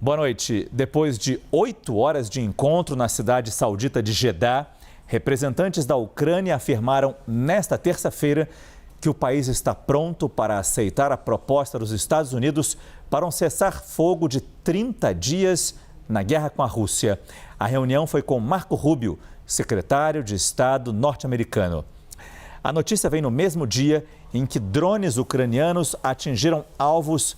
Boa noite. Depois de 8 horas de encontro na cidade saudita de Jeddah, representantes da Ucrânia afirmaram nesta terça-feira que o país está pronto para aceitar a proposta dos Estados Unidos para um cessar-fogo de 30 dias na guerra com a Rússia. A reunião foi com Marco Rubio, secretário de Estado norte-americano. A notícia vem no mesmo dia em que drones ucranianos atingiram alvos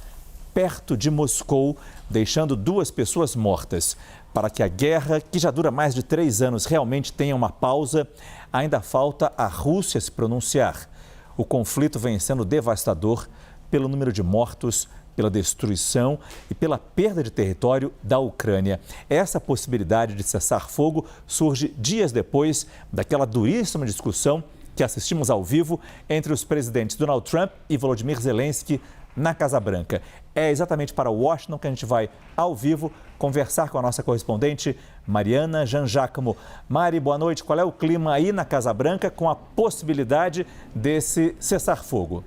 perto de Moscou, deixando 2 pessoas mortas. Para que a guerra, que já dura mais de 3 anos, realmente tenha uma pausa, ainda falta a Rússia se pronunciar. O conflito vem sendo devastador pelo número de mortos, pela destruição e pela perda de território da Ucrânia. Essa possibilidade de cessar fogo surge dias depois daquela duríssima discussão que assistimos ao vivo entre os presidentes Donald Trump e Volodymyr Zelensky na Casa Branca. É exatamente para Washington que a gente vai, ao vivo, conversar com a nossa correspondente Mariana Jangiacomo. Mari, boa noite. Qual é o clima aí na Casa Branca com a possibilidade desse cessar-fogo?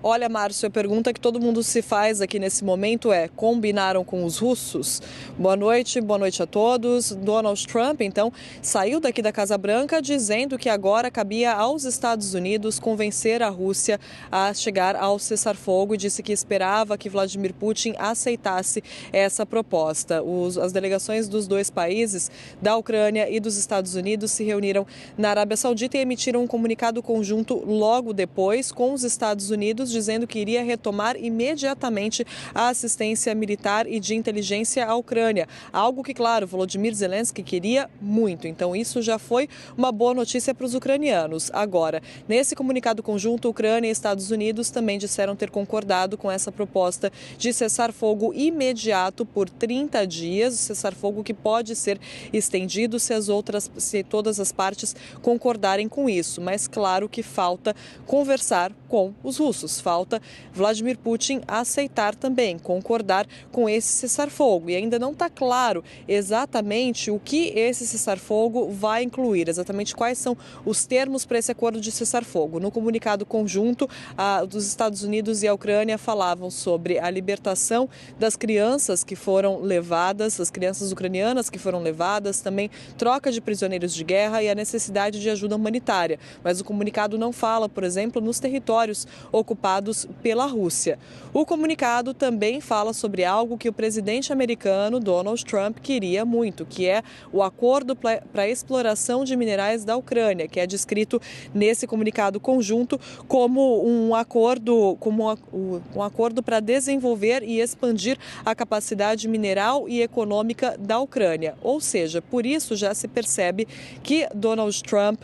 Olha, Márcio, a pergunta que todo mundo se faz aqui nesse momento é: combinaram com os russos? Boa noite a todos. Donald Trump, então, saiu daqui da Casa Branca dizendo que agora cabia aos Estados Unidos convencer a Rússia a chegar ao cessar-fogo e disse que esperava que Vladimir Putin aceitasse essa proposta. As delegações dos 2 países, da Ucrânia e dos Estados Unidos, se reuniram na Arábia Saudita e emitiram um comunicado conjunto logo depois com os Estados Unidos, dizendo que iria retomar imediatamente a assistência militar e de inteligência à Ucrânia. Algo que, claro, Volodymyr Zelensky queria muito. Então, isso já foi uma boa notícia para os ucranianos. Agora, nesse comunicado conjunto, Ucrânia e Estados Unidos também disseram ter concordado com essa proposta de cessar-fogo imediato por 30 dias, cessar-fogo que pode ser estendido se todas as partes concordarem com isso. Mas, claro que falta conversar com os russos. Falta Vladimir Putin aceitar também, concordar com esse cessar-fogo. E ainda não está claro exatamente o que esse cessar-fogo vai incluir, exatamente quais são os termos para esse acordo de cessar-fogo. No comunicado conjunto, dos Estados Unidos e a Ucrânia falavam sobre a libertação das crianças que foram levadas, as crianças ucranianas que foram levadas, também troca de prisioneiros de guerra e a necessidade de ajuda humanitária. Mas o comunicado não fala, por exemplo, nos territórios ocupados pela Rússia. O comunicado também fala sobre algo que o presidente americano Donald Trump queria muito, que é o acordo para a exploração de minerais da Ucrânia, que é descrito nesse comunicado conjunto como um acordo para desenvolver e expandir a capacidade mineral e econômica da Ucrânia. Ou seja, por isso já se percebe que Donald Trump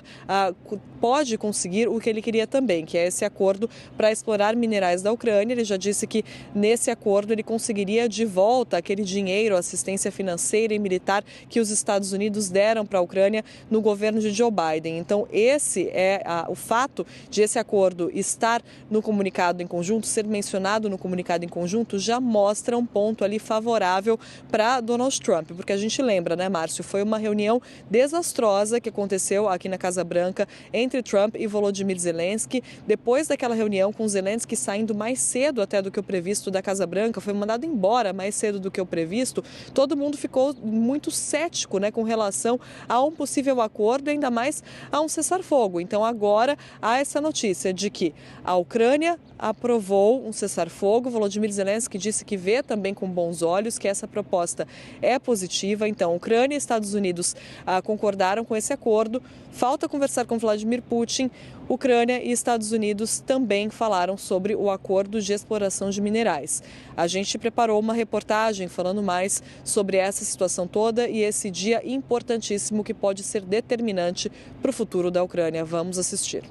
pode conseguir o que ele queria também, que é esse acordo para explorar minerais da Ucrânia. Ele já disse que nesse acordo ele conseguiria de volta aquele dinheiro, assistência financeira e militar que os Estados Unidos deram para a Ucrânia no governo de Joe Biden. Então, esse é o fato de esse acordo estar no comunicado em conjunto, ser mencionado no comunicado em conjunto, já mostra um ponto ali favorável para Donald Trump, porque a gente lembra, né, Márcio, foi uma reunião desastrosa que aconteceu aqui na Casa Branca entre Trump e Volodymyr Zelensky. Depois daquela reunião com Zelensky saindo mais cedo até do que o previsto da Casa Branca, foi mandado embora mais cedo do que o previsto, todo mundo ficou muito cético, né, com relação a um possível acordo, ainda mais a um cessar-fogo. Então agora há essa notícia de que a Ucrânia aprovou um cessar-fogo. Volodymyr Zelensky disse que vê também com bons olhos que essa proposta é positiva. Então, Ucrânia e Estados Unidos concordaram com esse acordo. Falta conversar com Vladimir Putin. Ucrânia e Estados Unidos também falaram sobre o acordo de exploração de minerais. A gente preparou uma reportagem falando mais sobre essa situação toda e esse dia importantíssimo que pode ser determinante para o futuro da Ucrânia. Vamos assistir.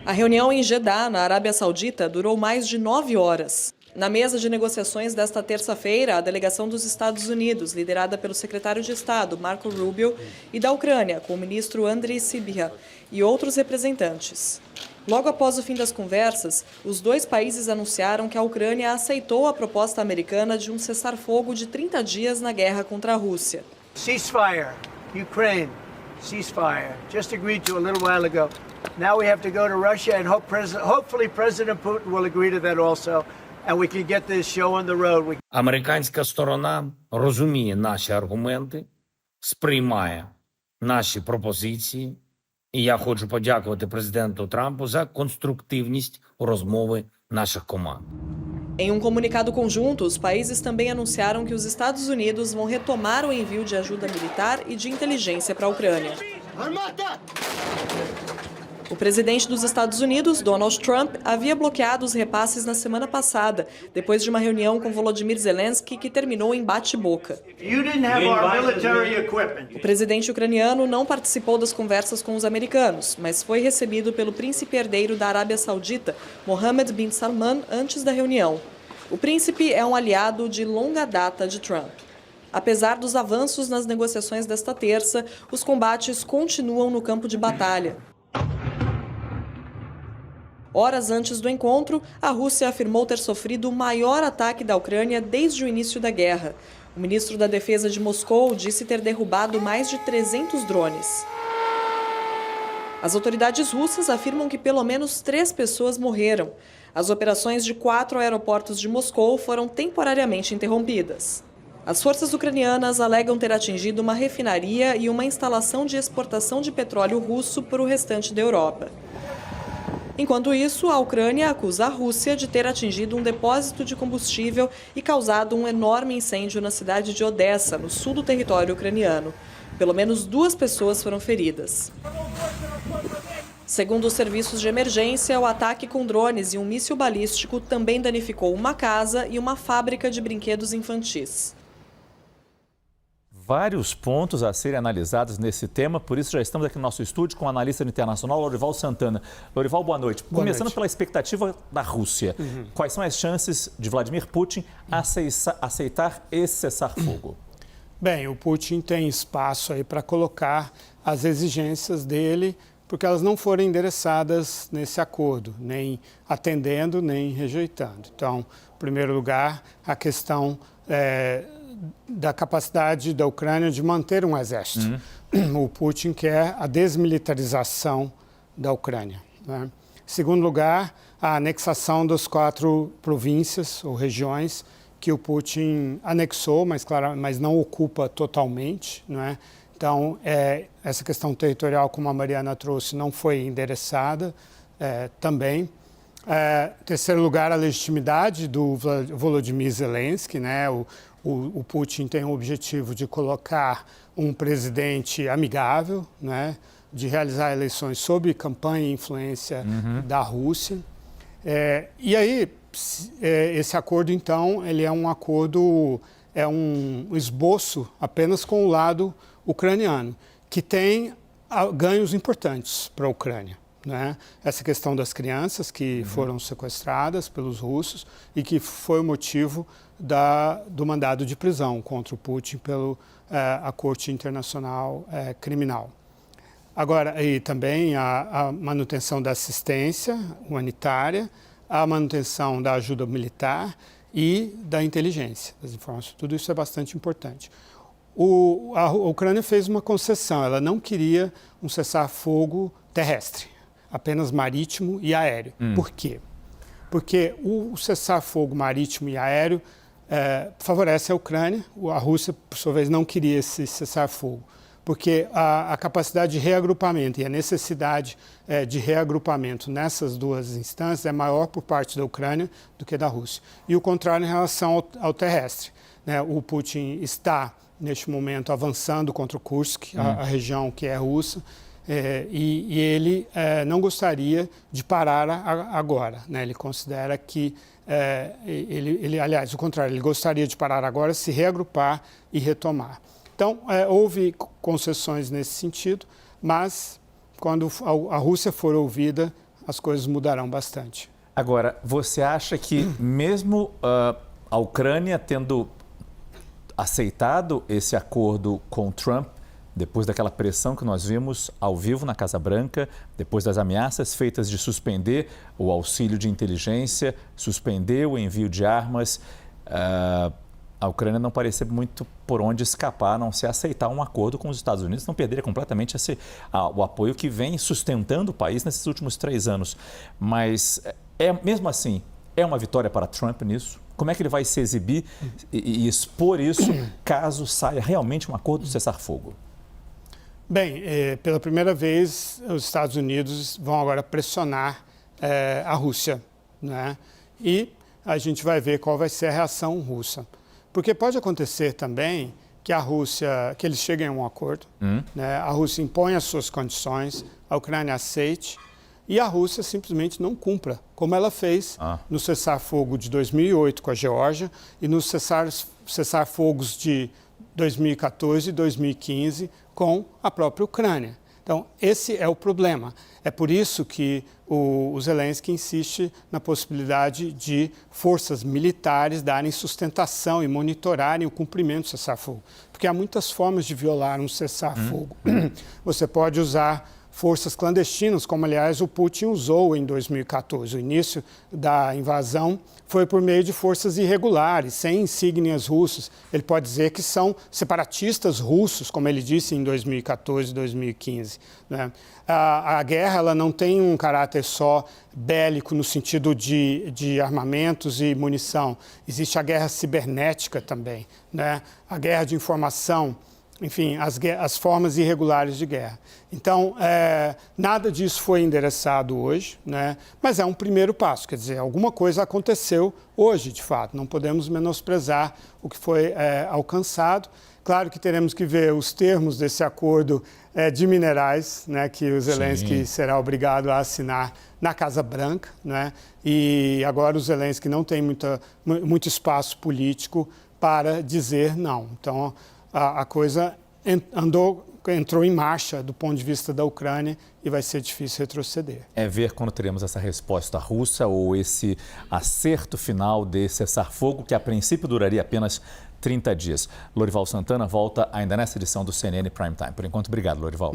A reunião em Jeddah, na Arábia Saudita, durou mais de 9 horas. Na mesa de negociações desta terça-feira, a delegação dos Estados Unidos, liderada pelo secretário de Estado, Marco Rubio, e da Ucrânia, com o ministro Andriy Sybiha e outros representantes. Logo após o fim das conversas, os 2 países anunciaram que a Ucrânia aceitou a proposta americana de um cessar-fogo de 30 dias na guerra contra a Rússia. Ceasefire, Ukraine, ceasefire, just agreed to a little while ago. Now we have to go to Russia and hopefully President Putin will agree to that also. and we can get this show on the road. Американська сторона розуміє наші аргументи, сприймає наші пропозиції. І я хочу подякувати президенту Трампу за конструктивність у розмови наших команд. Em um comunicado conjunto, os países também anunciaram que os Estados Unidos vão retomar o envio de ajuda militar e de inteligência para a Ucrânia. O presidente dos Estados Unidos, Donald Trump, havia bloqueado os repasses na semana passada, depois de uma reunião com Volodymyr Zelensky que terminou em bate-boca. O presidente ucraniano não participou das conversas com os americanos, mas foi recebido pelo príncipe herdeiro da Arábia Saudita, Mohammed bin Salman, antes da reunião. O príncipe é um aliado de longa data de Trump. Apesar dos avanços nas negociações desta terça, os combates continuam no campo de batalha. Horas antes do encontro, a Rússia afirmou ter sofrido o maior ataque da Ucrânia desde o início da guerra. O ministro da Defesa de Moscou disse ter derrubado mais de 300 drones. As autoridades russas afirmam que pelo menos 3 pessoas morreram. As operações de 4 aeroportos de Moscou foram temporariamente interrompidas. As forças ucranianas alegam ter atingido uma refinaria e uma instalação de exportação de petróleo russo para o restante da Europa. Enquanto isso, a Ucrânia acusa a Rússia de ter atingido um depósito de combustível e causado um enorme incêndio na cidade de Odessa, no sul do território ucraniano. Pelo menos 2 pessoas foram feridas. Segundo os serviços de emergência, o ataque com drones e um míssil balístico também danificou uma casa e uma fábrica de brinquedos infantis. Vários pontos a serem analisados nesse tema, por isso já estamos aqui no nosso estúdio com o analista internacional Lorival Santana. Lorival, boa noite. Começando pela expectativa da Rússia, quais são as chances de Vladimir Putin aceitar esse cessar-fogo? Bem, o Putin tem espaço aí para colocar as exigências dele, porque elas não foram endereçadas nesse acordo, nem atendendo, nem rejeitando. Então, em primeiro lugar, a questão da capacidade da Ucrânia de manter um exército. O Putin quer a desmilitarização da Ucrânia, né? Em segundo lugar, a anexação das 4 províncias ou regiões que o Putin anexou, mas não ocupa totalmente, né? Então, essa questão territorial, como a Mariana trouxe, não foi endereçada também. Em terceiro lugar, a legitimidade do Volodymyr Zelensky, né? O Putin tem o objetivo de colocar um presidente amigável, né? De realizar eleições sob campanha e influência da Rússia. E aí, esse acordo, então, ele é um acordo, é um esboço apenas com o lado ucraniano, que tem ganhos importantes para a Ucrânia, né? Essa questão das crianças que foram sequestradas pelos russos e que foi o motivo do mandado de prisão contra o Putin pela Corte Internacional Criminal. Agora, e também a manutenção da assistência humanitária, a manutenção da ajuda militar e da inteligência das informações. Tudo isso é bastante importante. A Ucrânia fez uma concessão, ela não queria um cessar-fogo terrestre, apenas marítimo e aéreo. Por quê? Porque o cessar-fogo marítimo e aéreo favorece a Ucrânia. A Rússia, por sua vez, não queria esse cessar-fogo, porque a capacidade de reagrupamento e a necessidade de reagrupamento nessas duas instâncias é maior por parte da Ucrânia do que da Rússia. E o contrário em relação ao terrestre, né? O Putin está, neste momento, avançando contra o Kursk, a região que é russa, e ele não gostaria de parar agora, né? Ele considera que, aliás, o contrário, ele gostaria de parar agora, se reagrupar e retomar. Então, houve concessões nesse sentido, mas quando a Rússia for ouvida, as coisas mudarão bastante. Agora, você acha que mesmo a Ucrânia tendo aceitado esse acordo com Trump, depois daquela pressão que nós vimos ao vivo na Casa Branca, depois das ameaças feitas de suspender o auxílio de inteligência, suspender o envio de armas, a Ucrânia não parecia muito por onde escapar, a não se aceitar um acordo com os Estados Unidos, não perderia completamente o apoio que vem sustentando o país nesses últimos 3 anos. Mas, mesmo assim, É uma vitória para Trump nisso? Como é que ele vai se exibir e expor isso caso saia realmente um acordo de cessar-fogo? Bem, pela primeira vez, os Estados Unidos vão agora pressionar a Rússia, né? E a gente vai ver qual vai ser a reação russa. Porque pode acontecer também que que eles cheguem a um acordo, né? A Rússia impõe as suas condições, a Ucrânia aceite e a Rússia simplesmente não cumpra, como ela fez no cessar-fogo de 2008 com a Geórgia e nos cessar-fogos de 2014 e 2015 com a própria Ucrânia. Então, esse é o problema. É por isso que o Zelensky insiste na possibilidade de forças militares darem sustentação e monitorarem o cumprimento do cessar-fogo. Porque há muitas formas de violar um cessar-fogo. Você pode usar forças clandestinas, como, aliás, o Putin usou em 2014. O início da invasão foi por meio de forças irregulares, sem insígnias russas. Ele pode dizer que são separatistas russos, como ele disse em 2014 e 2015. Né? A guerra ela não tem um caráter só bélico no sentido de armamentos e munição. Existe a guerra cibernética também, né? A guerra de informação. Enfim, as formas irregulares de guerra. Então, nada disso foi endereçado hoje, né? Mas é um primeiro passo, quer dizer, alguma coisa aconteceu hoje, de fato. Não podemos menosprezar o que foi alcançado. Claro que teremos que ver os termos desse acordo de minerais, né, que o Zelensky será obrigado a assinar na Casa Branca, né? E agora o Zelensky não tem muito espaço político para dizer não. Então, a coisa entrou em marcha do ponto de vista da Ucrânia e vai ser difícil retroceder. É ver quando teremos essa resposta russa ou esse acerto final desse cessar-fogo, que a princípio duraria apenas 30 dias. Lorival Santana volta ainda nessa edição do CNN Prime Time. Por enquanto, obrigado, Lorival.